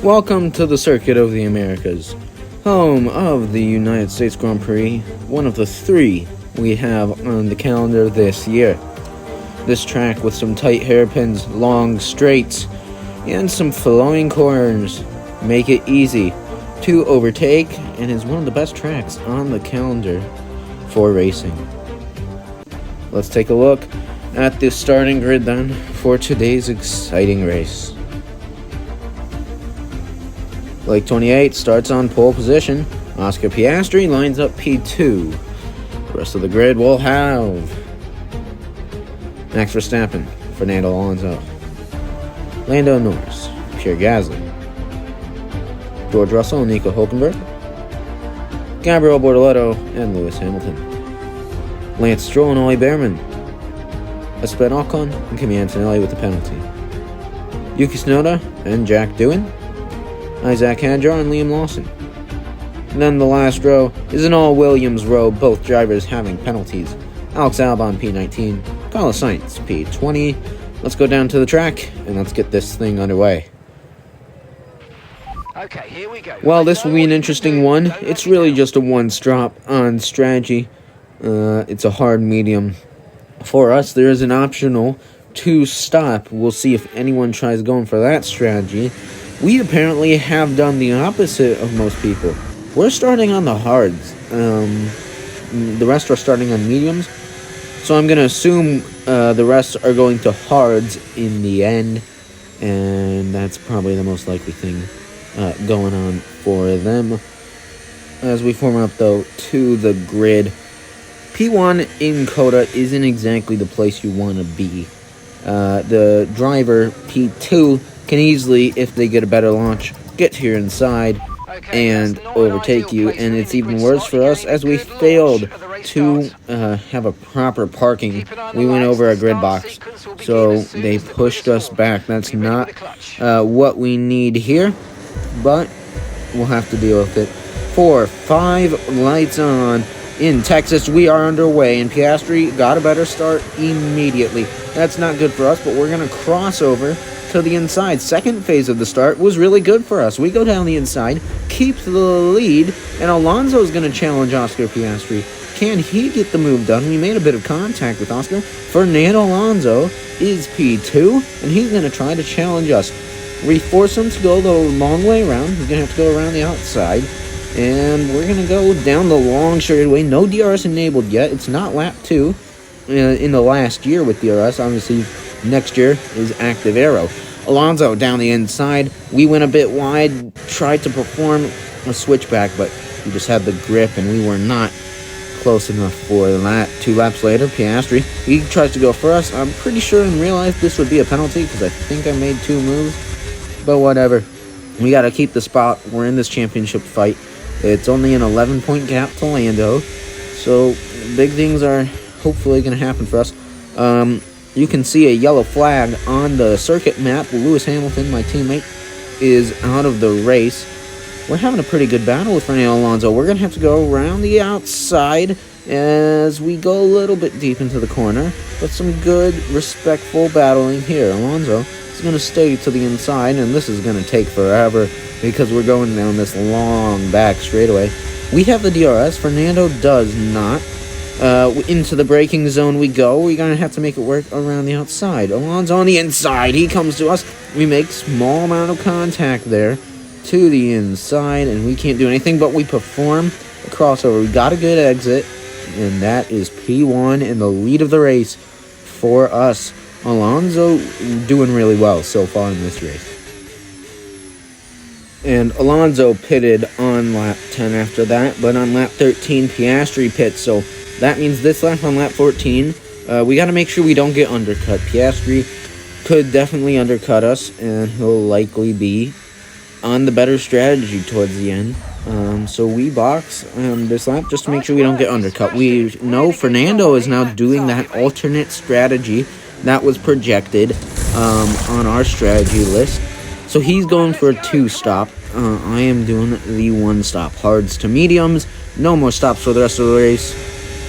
Welcome to the Circuit of the Americas, home of the United States Grand Prix, one of the three we have on the calendar this year. This track with some tight hairpins, long straights, and some flowing corners make it easy to overtake and is one of the best tracks on the calendar for racing. Let's take a look at the starting grid then for today's exciting race. Lake 28 starts on pole position. Oscar Piastri lines up P2. The rest of the grid will have Max Verstappen, Fernando Alonso, Lando Norris, Pierre Gasly, George Russell, Nico Hülkenberg, Gabriel Bortoleto, and Lewis Hamilton. Lance Stroll and Ollie Behrman, Esteban Ocon and Kimi Antonelli with the penalty. Yuki Tsunoda and Jack Doohan, Isaac Hadjar and Liam Lawson. And then the last row is an all-Williams row, both drivers having penalties. Alex Albon, P19, Carlos Sainz, P20. Let's go down to the track, and let's get this thing underway. Okay, here we go. Well, this will be an interesting one. It's really just a one-stop on strategy. It's a hard medium. For us, there is an optional two-stop. We'll see if anyone tries going for that strategy. We apparently have done the opposite of most people. We're starting on the hards. The rest are starting on mediums. So I'm going to assume the rest are going to hards in the end. And that's probably the most likely thing going on for them. As we form up, though, to the grid. P1 in Cota isn't exactly the place you want to be. The driver, P2, can easily, if they get a better launch, get here inside and overtake you. And it's even worse for us as we failed to have a proper parking. We went over a grid box, so they pushed us back. That's not what we need here, but we'll have to deal with it. 4, 5, lights on. In Texas, we are underway, and Piastri got a better start immediately. That's not good for us, but we're going to cross over to the inside. Second phase of the start was really good for us. We go down the inside, keep the lead, and Alonso is going to challenge Oscar Piastri. Can he get the move done? We made a bit of contact with Oscar. Fernando Alonso is P2, and he's going to try to challenge us. We force him to go the long way around. He's going to have to go around the outside. And we're going to go down the long straightaway. No DRS enabled yet. It's not lap 2 in the last year with DRS. Obviously, next year is active aero. Alonso down the inside. We went a bit wide. Tried to perform a switchback, but we just had the grip, and we were not close enough for that. 2 laps later, Piastri, he tries to go for us. I'm pretty sure and realized this would be a penalty because I think I made 2 moves. But whatever. We got to keep the spot. We're in this championship fight. It's only an 11-point gap to Lando, so big things are hopefully going to happen for us. You can see a yellow flag on the circuit map. Lewis Hamilton, my teammate, is out of the race. We're having a pretty good battle with Fernando Alonso. We're going to have to go around the outside as we go a little bit deep into the corner, but some good, respectful battling here. Alonso is going to stay to the inside, and this is going to take forever because we're going down this long back straightaway. We have the DRS. Fernando does not. Into the braking zone we go. We're going to have to make it work around the outside. Alonso on the inside. He comes to us. We make small amount of contact there to the inside, and we can't do anything, but we perform a crossover. We got a good exit, and that is P1 in the lead of the race for us. Alonso doing really well so far in this race. And Alonso pitted on lap 10 after that, but on lap 13, Piastri pits, so that means this lap on lap 14, we got to make sure we don't get undercut. Piastri could definitely undercut us, and he'll likely be on the better strategy towards the end. So we box this lap just to make sure we don't get undercut. We know Fernando is now doing that alternate strategy that was projected on our strategy list. So he's going for a 2-stop. I am doing the 1-stop. Hards to mediums. No more stops for the rest of the race.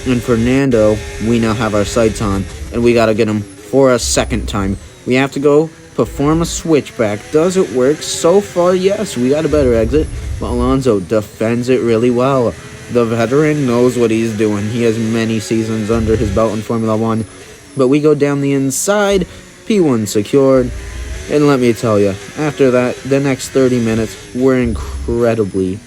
And Fernando, we now have our sights on. And we got to get him for a second time. We have to go perform a switchback. Does it work? So far, yes. We got a better exit, but Alonso defends it really well. The veteran knows what he's doing. He has many seasons under his belt in Formula 1. But we go down the inside, P1 secured. And let me tell you, after that, the next 30 minutes were incredibly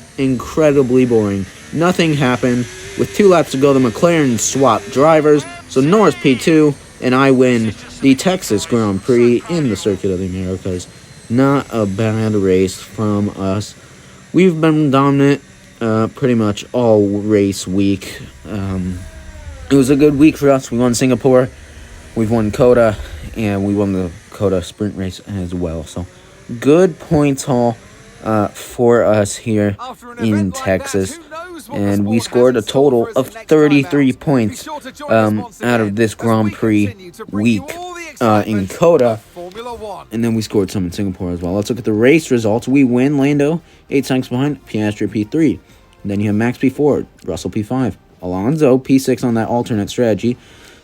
boring. Nothing happened. With 2 laps to go, the McLaren swapped drivers. So Norris P2, and I win the Texas Grand Prix in the Circuit of the Americas. Not a bad race from us. We've been dominant pretty much all race week. It was a good week for us. We won Singapore, we've won Cota, and we won the Cota sprint race as well. So good points haul for us here in Texas. And we scored a total of 33 points out of this Grand Prix week in Cota. And then we scored some in Singapore as well. Let's look at the race results. We win. Lando, 8 seconds behind. Piastri, P3. And then you have Max, P4. Russell, P5. Alonso, P6 on that alternate strategy.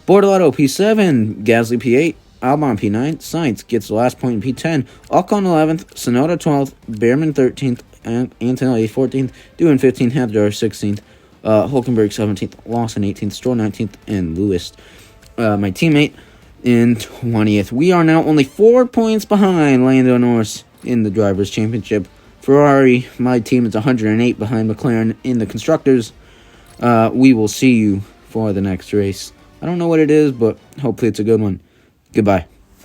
Bortolotto, P7. Gasly, P8. Albon, P9. Sainz gets the last point in P10. Ocon, 11th. Tsunoda, 12th. Behrman, 13th. Antonelli, 14th. Doohan, 15th. Hadjar, 16th. Hulkenberg, 17th. Lawson, 18th. Stroll, 19th. And Lewis, my teammate, in 20th. We are now only 4 points behind Lando Norris in the Drivers' Championship. Ferrari, my team, is 108 behind McLaren in the Constructors. We will see you for the next race. I don't know what it is, but hopefully it's a good one. Goodbye.